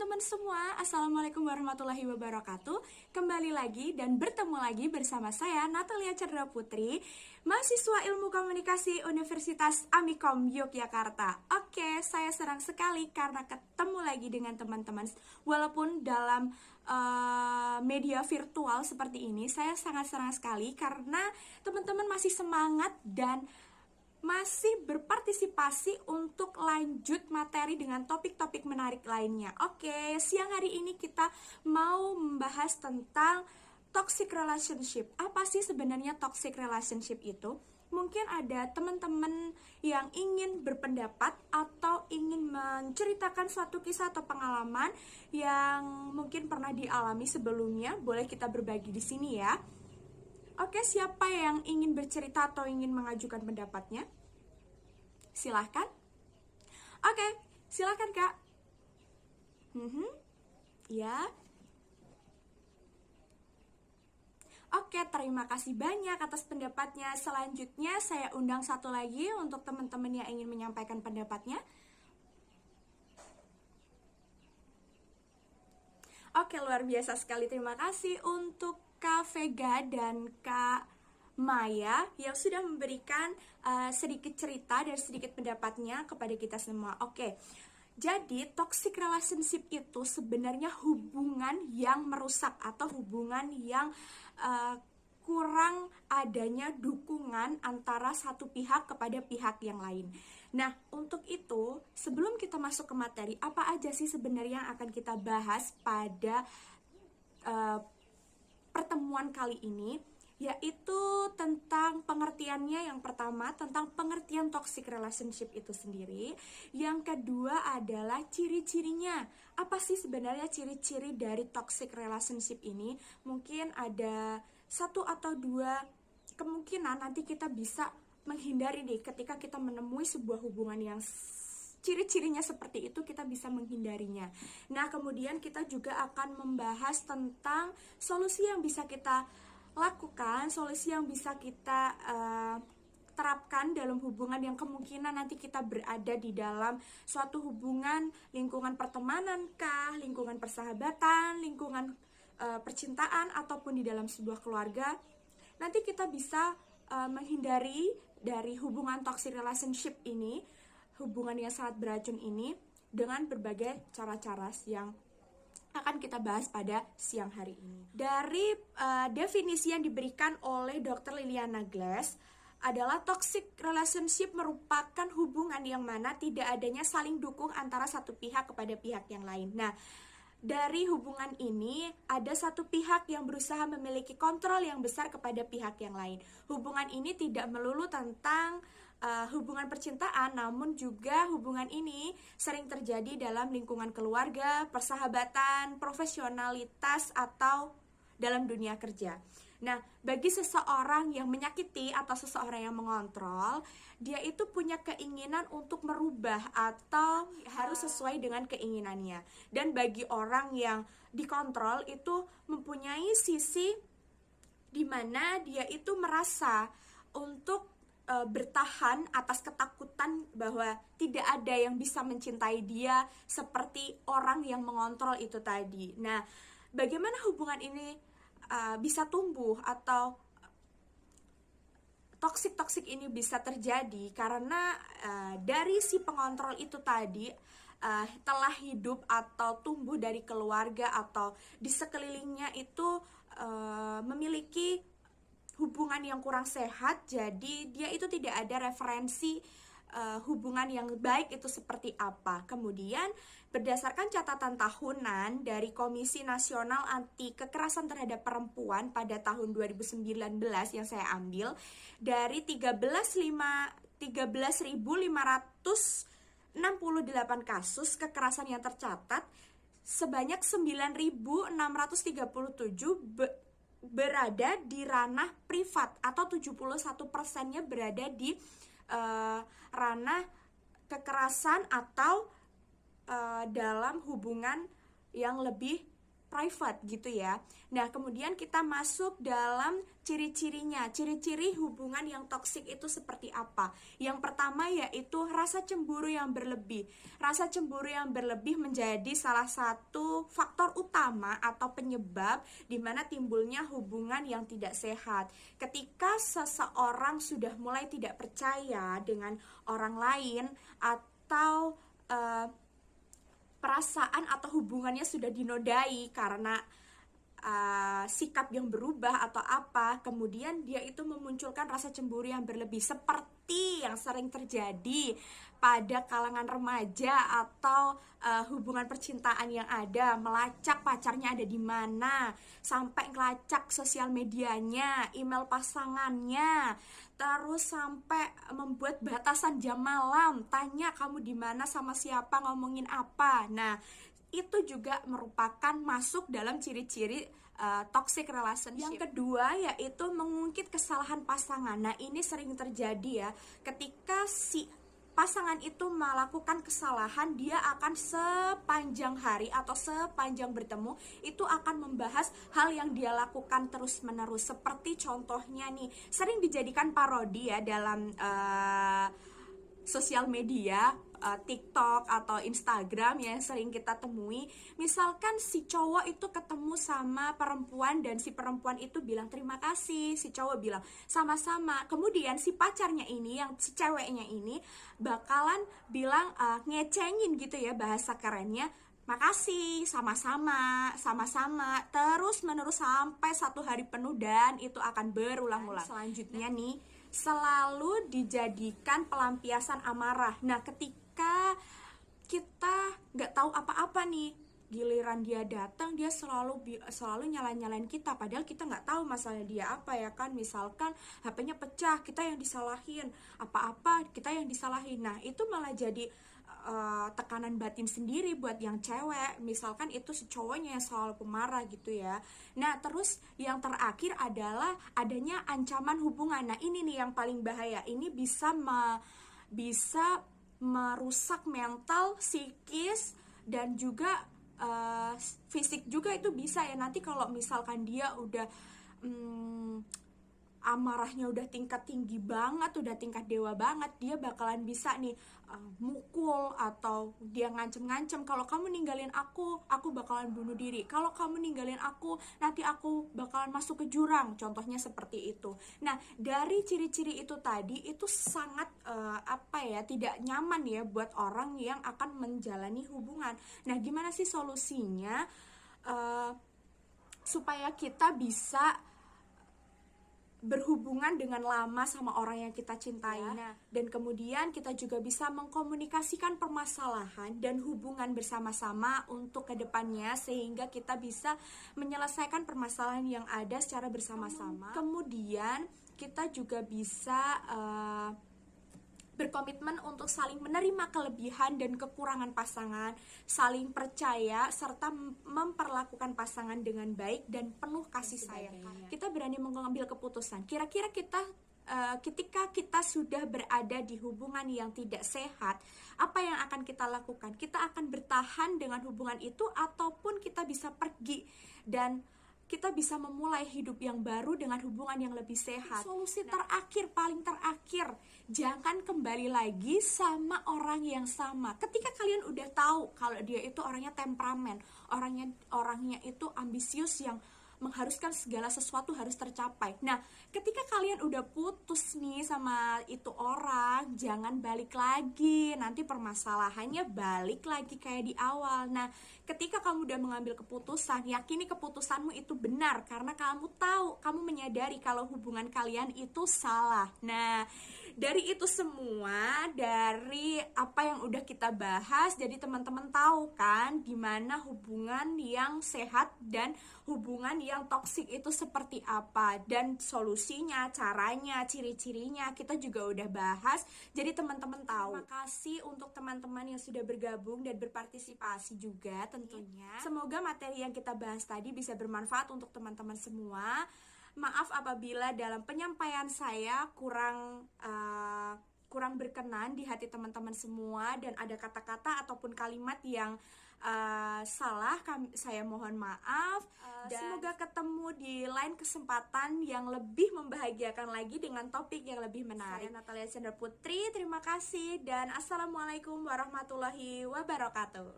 teman-teman semua, Assalamualaikum warahmatullahi wabarakatuh. Kembali lagi dan bertemu lagi bersama saya Natalia Chandra Putri, mahasiswa Ilmu Komunikasi Universitas Amikom Yogyakarta. Oke, saya senang sekali karena ketemu lagi dengan teman-teman. Walaupun dalam media virtual seperti ini, saya sangat senang sekali karena teman-teman masih semangat dan masih berpartisipasi untuk lanjut materi dengan topik-topik menarik lainnya. Oke, siang hari ini kita mau membahas tentang toxic relationship. Apa sih sebenarnya toxic relationship itu? Mungkin ada teman-teman yang ingin berpendapat atau ingin menceritakan suatu kisah atau pengalaman yang mungkin pernah dialami sebelumnya. Boleh kita berbagi di sini ya. Oke, siapa yang ingin bercerita atau ingin mengajukan pendapatnya? Silahkan. Oke, silahkan Kak. Ya. Oke, terima kasih banyak atas pendapatnya. Selanjutnya saya undang satu lagi untuk teman-teman yang ingin menyampaikan pendapatnya. Oke, luar biasa sekali. Terima kasih untuk Kak Vega dan Kak Maya yang sudah memberikan sedikit cerita dan sedikit pendapatnya kepada kita semua. Oke, jadi toxic relationship itu sebenarnya hubungan yang merusak atau hubungan yang kurang adanya dukungan antara satu pihak kepada pihak yang lain. Nah, untuk itu, sebelum kita masuk ke materi, apa aja sih sebenarnya yang akan kita bahas pada pertemuan kali ini, yaitu tentang pengertiannya. Yang pertama, tentang pengertian toxic relationship itu sendiri. Yang kedua adalah ciri-cirinya. Apa sih sebenarnya ciri-ciri dari toxic relationship ini? Mungkin ada satu atau dua kemungkinan nanti kita bisa menghindari nih ketika kita menemui sebuah hubungan yang ciri-cirinya seperti itu, kita bisa menghindarinya. Nah, kemudian kita juga akan membahas tentang solusi yang bisa kita lakukan, solusi yang bisa kita terapkan dalam hubungan yang kemungkinan nanti kita berada di dalam suatu hubungan, lingkungan pertemanan kah, lingkungan persahabatan, lingkungan percintaan, ataupun di dalam sebuah keluarga. Nanti kita bisa menghindari dari hubungan toxic relationship ini, hubungan yang sangat beracun ini, dengan berbagai cara-cara yang akan kita bahas pada siang hari ini. Dari definisi yang diberikan oleh Dr. Liliana Glass adalah toxic relationship merupakan hubungan yang mana tidak adanya saling dukung antara satu pihak kepada pihak yang lain. Nah, dari hubungan ini ada satu pihak yang berusaha memiliki kontrol yang besar kepada pihak yang lain. Hubungan ini tidak melulu tentang hubungan percintaan, namun juga hubungan ini sering terjadi dalam lingkungan keluarga, persahabatan, profesionalitas, atau dalam dunia kerja. Nah, bagi seseorang yang menyakiti atau seseorang yang mengontrol, dia itu punya keinginan untuk merubah atau harus sesuai dengan keinginannya. Dan bagi orang yang dikontrol itu mempunyai sisi di mana dia itu merasa untuk bertahan atas ketakutan bahwa tidak ada yang bisa mencintai dia seperti orang yang mengontrol itu tadi. Nah, bagaimana hubungan ini bisa tumbuh atau toksik ini bisa terjadi? Karena dari si pengontrol itu tadi telah hidup atau tumbuh dari keluarga atau di sekelilingnya itu memiliki hubungan yang kurang sehat, jadi dia itu tidak ada referensi hubungan yang baik itu seperti apa. Kemudian berdasarkan catatan tahunan dari Komisi Nasional Anti Kekerasan Terhadap Perempuan pada tahun 2019 yang saya ambil, dari 13.568 kasus kekerasan yang tercatat, sebanyak 9.637 berada di ranah privat atau 71%-nya berada di ranah kekerasan atau dalam hubungan yang lebih private gitu ya. Nah, kemudian kita masuk dalam ciri-cirinya. Ciri-ciri hubungan yang toksik itu seperti apa? Yang pertama yaitu rasa cemburu yang berlebih. Rasa cemburu yang berlebih menjadi salah satu faktor utama atau penyebab di mana timbulnya hubungan yang tidak sehat. Ketika seseorang sudah mulai tidak percaya dengan orang lain atau perasaan atau hubungannya sudah dinodai karena sikap yang berubah atau apa, kemudian dia itu memunculkan rasa cemburu yang berlebih seperti yang sering terjadi pada kalangan remaja atau hubungan percintaan yang ada, melacak pacarnya ada di mana, sampai ngelacak sosial medianya, email pasangannya, terus sampai membuat batasan jam malam, tanya kamu di mana, sama siapa, ngomongin apa. Nah, itu juga merupakan masuk dalam ciri-ciri toxic relationship. Yang kedua yaitu mengungkit kesalahan pasangan. Nah, ini sering terjadi ya, ketika si pasangan itu melakukan kesalahan, dia akan sepanjang hari atau sepanjang bertemu itu akan membahas hal yang dia lakukan terus-menerus. Seperti contohnya nih, sering dijadikan parodi ya dalam sosial media, TikTok atau Instagram yang sering kita temui. Misalkan si cowok itu ketemu sama perempuan dan si perempuan itu bilang terima kasih, si cowok bilang sama-sama. Kemudian si pacarnya ini, yang si ceweknya ini bakalan bilang ngecengin gitu ya, bahasa kerennya, makasih, sama-sama, sama-sama, terus menerus sampai 1 hari penuh, dan itu akan berulang-ulang. Selanjutnya nih, selalu dijadikan pelampiasan amarah. Nah, ketika kita nggak tahu apa-apa nih, giliran dia datang, dia selalu nyalain kita, padahal kita nggak tahu masalah dia apa ya kan. Misalkan HP-nya pecah, kita yang disalahin, apa-apa kita yang disalahin. Nah, itu malah jadi tekanan batin sendiri buat yang cewek. Misalkan itu si cowoknya yang selalu pemarah gitu ya. Nah, terus yang terakhir adalah adanya ancaman hubungan. Nah, ini nih yang paling bahaya. Ini bisa merusak mental, psikis, dan juga fisik juga itu bisa ya. Nanti kalau misalkan dia udah amarahnya udah tingkat tinggi banget, udah tingkat dewa banget, dia bakalan bisa nih mukul, atau dia ngancem-ngancem, kalau kamu ninggalin aku bakalan bunuh diri, kalau kamu ninggalin aku, nanti aku bakalan masuk ke jurang, contohnya seperti itu. Nah, dari ciri-ciri itu tadi, itu sangat tidak nyaman ya buat orang yang akan menjalani hubungan. Nah, gimana sih solusinya supaya kita bisa berhubungan dengan lama sama orang yang kita cintai. Nah, dan kemudian kita juga bisa mengkomunikasikan permasalahan dan hubungan bersama-sama untuk kedepannya, sehingga kita bisa menyelesaikan permasalahan yang ada secara bersama-sama. Kemudian kita juga bisa berkomitmen untuk saling menerima kelebihan dan kekurangan pasangan, saling percaya, serta memperlakukan pasangan dengan baik dan penuh kasih sayang. Kita berani mengambil keputusan. Kira-kira ketika kita sudah berada di hubungan yang tidak sehat, apa yang akan kita lakukan? Kita akan bertahan dengan hubungan itu, ataupun kita bisa pergi dan kita bisa memulai hidup yang baru dengan hubungan yang lebih sehat. Solusi terakhir, paling terakhir, jangan kembali lagi sama orang yang sama. Ketika kalian udah tahu kalau dia itu orangnya temperamen, orangnya itu ambisius, yang mengharuskan segala sesuatu harus tercapai. Nah, ketika kalian udah putus nih sama itu orang, jangan balik lagi. Nanti permasalahannya balik lagi kayak di awal. Nah, ketika kamu udah mengambil keputusan, yakini keputusanmu itu benar, karena kamu tahu, kamu menyadari kalau hubungan kalian itu salah. Nah, dari itu semua, dari apa yang udah kita bahas, jadi teman-teman tahu kan gimana hubungan yang sehat dan hubungan yang toksik itu seperti apa, dan solusinya, caranya, ciri-cirinya kita juga udah bahas. Jadi teman-teman tahu. Terima kasih untuk teman-teman yang sudah bergabung dan berpartisipasi juga tentunya. Semoga materi yang kita bahas tadi bisa bermanfaat untuk teman-teman semua. Maaf apabila dalam penyampaian saya kurang berkenan di hati teman-teman semua, dan ada kata-kata ataupun kalimat yang salah, saya mohon maaf. Dan semoga ketemu di lain kesempatan yang lebih membahagiakan lagi dengan topik yang lebih menarik. Saya Natalia Chandra Putri, terima kasih dan assalamualaikum warahmatullahi wabarakatuh.